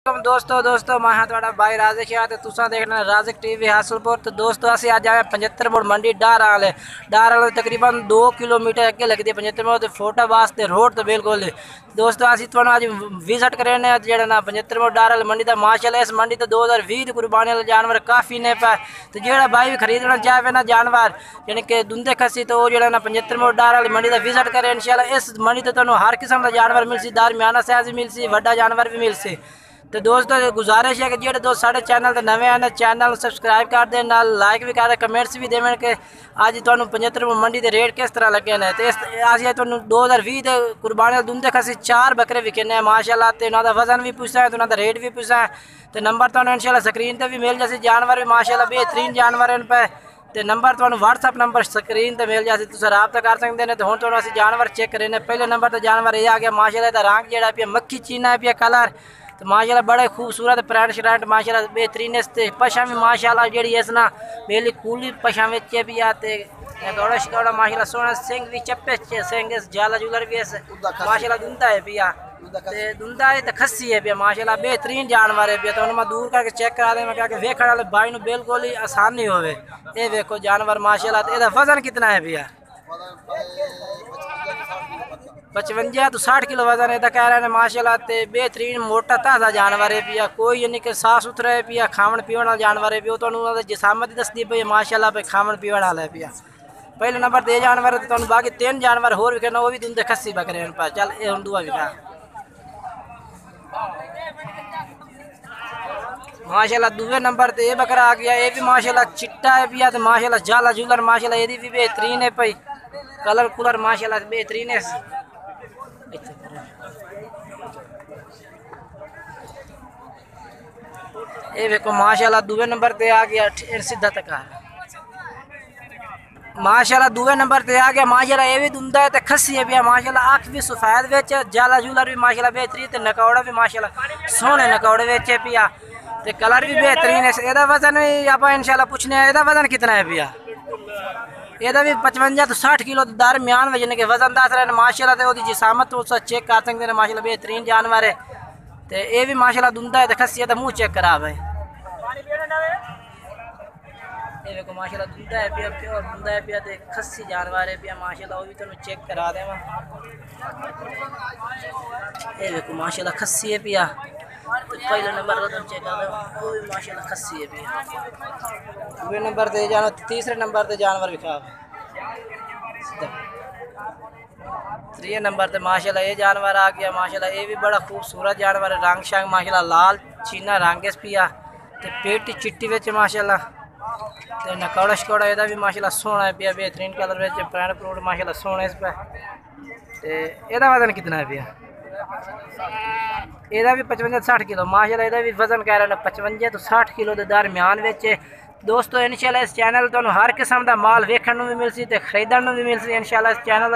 दोस्तों मैं हाँ थोड़ा भाई राजिक है तो तुसा देखना राजिक टीवी हासलपुर। तो दोस्तों असं अज आए 75 बोर्ड मंडी डार वाले तकरीबन 2 किलोमीटर अगे लगती है 75 बोर्ड फोटा वास्ते रोड तो बिल्कुल दोस्तों असं थोड़ा अज विजिट करें जो ना 75 बोर्ड डार वाली मंडी का माशाल्लाह इस मंडी तो 2020 की कुर्बानी वाले जानवर काफ़ी ने पे। तो जो भाई भी खरीदना चाहे ना जानवर यानी कि दुंदे खसी तो जो ना 75 बोर्ड डार वाली मंडी का विजिट करें इंशाल्लाह। इस मंडी तो तुम्हें हर किस्म का जानवर मिलसी दरमियाना साइज मिलसी वड्डा जानवर भी मिलसी। तो दोस्तों गुजारिश है कि जो दोस्त साढ़े चैनल तो नवे आने चैनल सब्सक्राइब कर दे नाल लाइक भी कर दे कमेंट्स भी देवें कि अज तुहानू 75 मंडी के रेट किस तरह लगे ने। तो इस अस तुहानू 2020 के कुर्बानी दुंदे खसी 4 बकरे विकने माशाल्लाह। तो उन्होंने वजन भी पूछा है तो उन्होंने रेट भी पूछा है। तो नंबर तुहानू इंशाल्लाह स्क्रीन पर भी मिल जाए जानवर भी माशाल्लाह बेहतरीन जानवर इन पे। तो नंबर तुहानू व्हाट्सअप नंबर स्क्रीन पर मिल जाए तुम रबता कर सकते हैं। तो हूँ तुहानू असीं जानवर चेक करें पहले नंबर तो जानवर ये आ गया माशाल्लाह दा रंग जो पिया मक्खी चीना पिया कलर तो माशाल्लाह बड़े खूबसूरत पैंट शर्ट माशाल्लाह बेहतरीन इसते पशा भी माशाल्लाह जी इस ना बेली कूली पशा बेचे भी आते गौड़ा शिकौड़ा माशाल्लाह सोना सिंह भी चप्पे सिंह जाला जुलर भी इस माशाल्लाह दुंदा है पिया दुंदा है तो खस्सी है पिया माशाल्लाह बेहतरीन जानवर है पिया। तो मैं दूर करके चेक करा दे मैं क्या वेखण वाले भाई बिल्कुल ही आसानी होवे। ये देखो जानवर माशाल्लाह। तो वजन कितना है पिया 55 तो 60 किलो वजन है कह रहे हैं माशाल्लाह। ते बेहतरीन मोटा ताज़ा जानवर है पिया कोई यानी कि साफ सुथरा है पिया खावन पीवन वाला जानवर है पिया। तो जिसामत दसदी पई माशाल्लाह पे खावन पीवन वाला है पिया। पहले नंबर ते जानवर तो बाकी 3 जानवर होर विकना वो भी तुंदे खस्सी बकरे पर चल ये हम दुआ विका माशाल्लाह। दूसरे नंबर ते ये बकरा आ गया ये भी माशाल्लाह चिट्टा है पिया। तो माशाल्लाह जाला जुलर माशाल्लाह ये भी बेहतरीन है पई कलर कुलर माशाल्लाह बेहतरीन है। ये देखो माशाल्लाह दूसरे नंबर पे आ गया सीधा तक माशाल्लाह दूसरे नंबर पे आ गया माशाल्लाह। ये भी दुंदा है तो खस्सी है पिया माशाल्लाह। अख भी सफेद बेच जाला जुलर भी माशाल्लाह बेहतरीन। तो नकौड़ा भी माशाल्लाह सोहने नकौड़े बेचे पिया। तो कलर भी बेहतरीन है। यदा वजन भी आप इंशाल्लाह पूछने यदा वजन कितना है पिया यदा भी 55 तो 60 किलो दरमियान में यानी कि वजन दस रहे माशाल्लाह। तो वो जिसामत तो चेक कर सकते हैं माशाल्लाह बेहतरीन जानवर है। तो ये भी माशाल्लाह दुंदा है तो खस्सी है तो मुँह चेक करा भाई ये देखो माशाल्लाह दुंदा है पिया प्योर दुंदा है पिया। तो खस्सी जानवर है पिया माशाल्लाह वो भी तुम चेक करा दे। ये देखो माशाल्लाह खस्सी है पिया। तो पहले नंबर तुम चेक कर वो भी माशाल्लाह खस्सी है पिया। दूसरे नंबर ते जानो तीसरे नंबर ते जानवर विखा 3 नंबर ते माशाल्लाह ये जानवर आ गया माशाल्लाह। ये भी बड़ा खूबसूरत जानवर है रंग शंग माशाल्लाह लाल चीना रंग इस पिया। तो पेटी चिट्टी बेच माशाल्लाह। तो नकौड़ा शकौड़ा यदा भी माशाल्लाह सोना है पिया बेहतरीन कलर बेच पैंट प्रूट माशाल्लाह सोना इस पे। तो यदा वजन कितना है पिया यदा भी 55-60 किलो माशाल्लाह। यदा भी वजन कह रहे हैं 55 तो 60 किलो के दरमियान बेच दोस्तों। इंशाल्लाह इस चैनल तो हर किस्म का माल वेखण भी मिलसी तो खरीदण भी मिलसी इंशाल्लाह। इस चैनल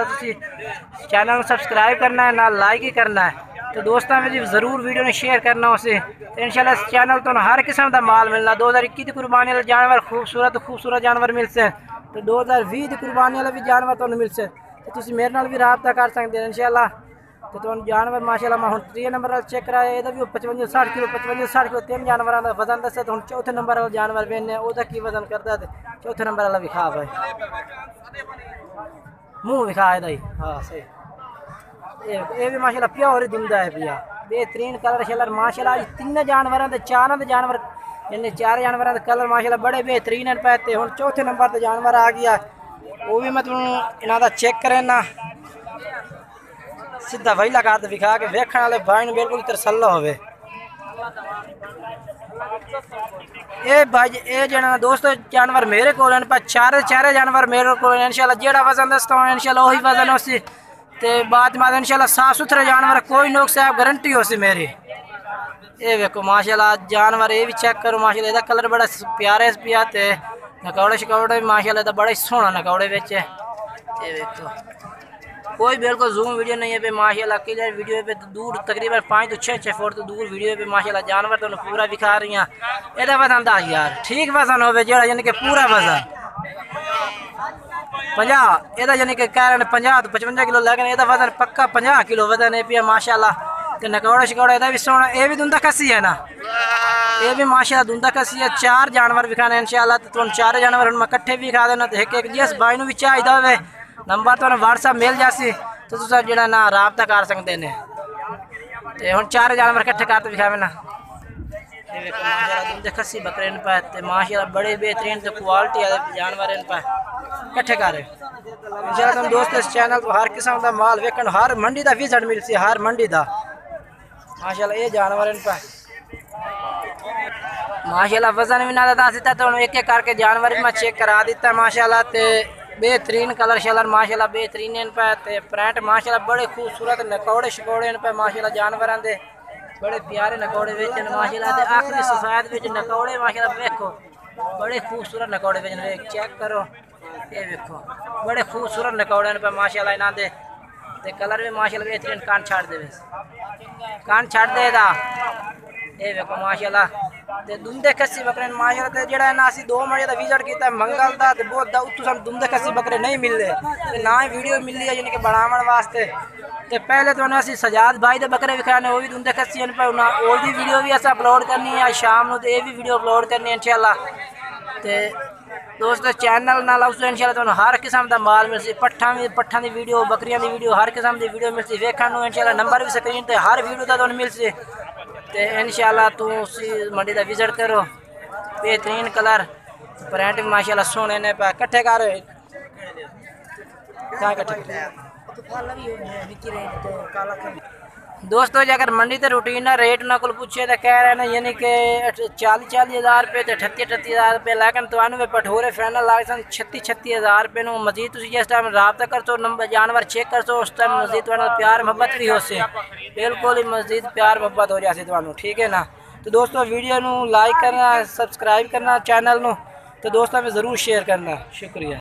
चैनल सब्सक्राइब करना है ना लाइक ही करना है। तो दोस्तों में ज़रूर वीडियो ने शेयर करना उसे। तो इंशाल्लाह इस चैनल तो हर किस्म का माल मिलना 2021 की कुर्बानी वाले जानवर खूबसूरत जानवर मिलसे। तो 2020 की कुर्बानी वाले भी जानवर तो मिलसे। तो तुम मेरे नाल भी रबता कर सकते हैं इंशाल्लाह। तो तुम जानवर माशाल्लाह मैं 3 नंबर वाला चेक कराया ये भी 55-60 किलो 55-60 किलो 3 जानवर का वजन दसे। तो हम चौथे नंबर वाला जानवर बेने वह की वजन करता है चौथे नंबर वाला विखा भाई मुँह विखा है हाँ सही। ये भी माशाल्लाह प्योर ही दुंदा है पिया बेहतरीन कलर शलर माशाल्लाह। 3 जानवर तो 4 जानवर यानी 4 जानवर के कलर माशाल्लाह बड़े बेहतरीन पैते। हूँ चौथे नंबर पर जानवर आ गया वो भी मैं तुम इन्हों चेक करें ना सीधा वहीला कर विखा के वेखण वाले भाई बिल्कुल तरसला हो। ये भाई ये जना दोस्तों जानवर मेरे को चारे जानवर मेरे को इंशाल्लाह जेड़ा वजन दसता हूँ इंशाल्लाह वही वजन उसी। तो बाद में इंशाल्लाह साफ सुथरे जानवर कोई नुक्स है गारंटी हो सी मेरी। ये देखो माशाल्लाह जानवर ये भी चेक करो माशाल्लाह इसका कलर बड़ा प्यारा पिया। तो नकौड़े शकौड़े भी माशाल्लाह बड़ा ही सोहना नकौड़े बेच ये देखो कोई बिल्कुल जूम वीडियो नहीं है पे माशाल्लाह क्लियर वीडियो पे तो दूर तकरीबन 5 तो 6 फुट तो दूर वीडियो पे माशाल्लाह जानवर तो पूरा दिखा रही हैं। यदा वजन 10 यार ठीक वजन हो जो यानी कि पूरा वजन 50 यदा यानी कि कह रहे हैं 50 तो 55 किलो लगे यदा वजन पक्का 50 किलो वजन है पिया माशाल्लाह। तो नकौड़े शकौड़े का भी सोना। ये भी दुंदा कसी है ना, ये भी माशाल्लाह दुंदा कसी है। 4 जानवर विखाने इंशाल्लाह। तो तुम 4 जानवर हम इकट्ठे भी खा देना। तो एक जिस भाई भी चाहिए हो नंबर तो व्हाट्सएप मिल जासी, तो तुम जो ना राबता कर सकते हैं। तो हम 4 जानवर इकट्ठे करते विखावे ना। माशाल्लाह दुंदे खसी बकरे इन पे माशाल्लाह बड़े बेहतरीन तो क्वालिटी वाले जानवर इन पे इकट्ठे कर इंशाल्लाह। तुम दोस्त इस चैनल पर हर किस्म का माल वेखन, हर मंडी का विजिट मिलती है, हर मंडी का माशाल्लाह। ये जानवर इन पे माशाल्लाह वजन भी ना दता तो एक एक करके जानवर मैं चेक करा दिता माशाल्लाह। तो बेहतरीन कलर शलर माशाल्लाह बेहतरीन इन पे प्रिंट माशाल्लाह बड़े खूबसूरत नकौड़े शकौड़े इन पे माशाल्लाह। जानवरों के बड़े प्यारे नकौड़े बेचन माशाल्लाह। आखिरी सफेद बेच नकौड़े माशाल्लाह देखो बड़े खूबसूरत नकौड़े बेचन चेक करो। ये देखो बड़े खूबसूरत नकौड़े इन पे माशाल्लाह। इन्हों के कलर भी माशाल्लाह बेहतरीन कान छाड़ दे कान छाड़ देगा। ये देखो माशाल्लाह। ते दुंदे खस्सी बकरे माशाल्लाह। ते जेड़ा ना असी 2 महीने का विजिट किया मंगल का, ते बहुत दा उत्तों सानू दुंदे खस्सी बकरे नहीं मिलते, ते ना ही वीडियो मिली है यानी कि बनावन वास्ते। ते पहले तो असी सजाद भाई दे बकरे विखाने, वो भी दुंदे खस्सी पे उन्हें और भी वीडियो भी अस अपलोड करनी है शाम को। ये भी वीडियो अपलोड करनी है इंशाल्लाह। ते दोस्तों चैनल नाल उस इंशाल्लाह तुहानू हर किस्म का माल मिलसी। पट्ठा की वीडियो, बकरियां की वीडियो, हर किस्म की वीडियो मिलती वेखण इंशाल्लाह। नंबर भी स्क्रीन पर हर वीडियो का तुहानू मिलसी। तो इंशाल्लाह तू उसी मंडी का विजिट करो। बेहतरीन कलर प्रिंट भी माशाल्लाह सोने ने पे कट्ठे कर दोस्तों। जो अगर मंडी से रूटीन रेट ना को पूछे तो कह रहे हैं यानी कि 40 हज़ार रुपये तो 38 हज़ार रुपये, लेकिन तुम्हें पठोरे फाइनल लागे सन 36 हज़ार रुपये। मजीद तुम जिस टाइम रबता कर सो नंबर जानवर चेक कर सो, उस टाइम मजीद प्यार मोहब्बत भी हो से बिल्कुल ही मजीद प्यार मोहब्बत हो जाए तुम्हें, ठीक है ना। तो दोस्तों वीडियो को लाइक करना, सब्सक्राइब करना चैनल को, तो दोस्तों में ज़रूर शेयर करना। शुक्रिया।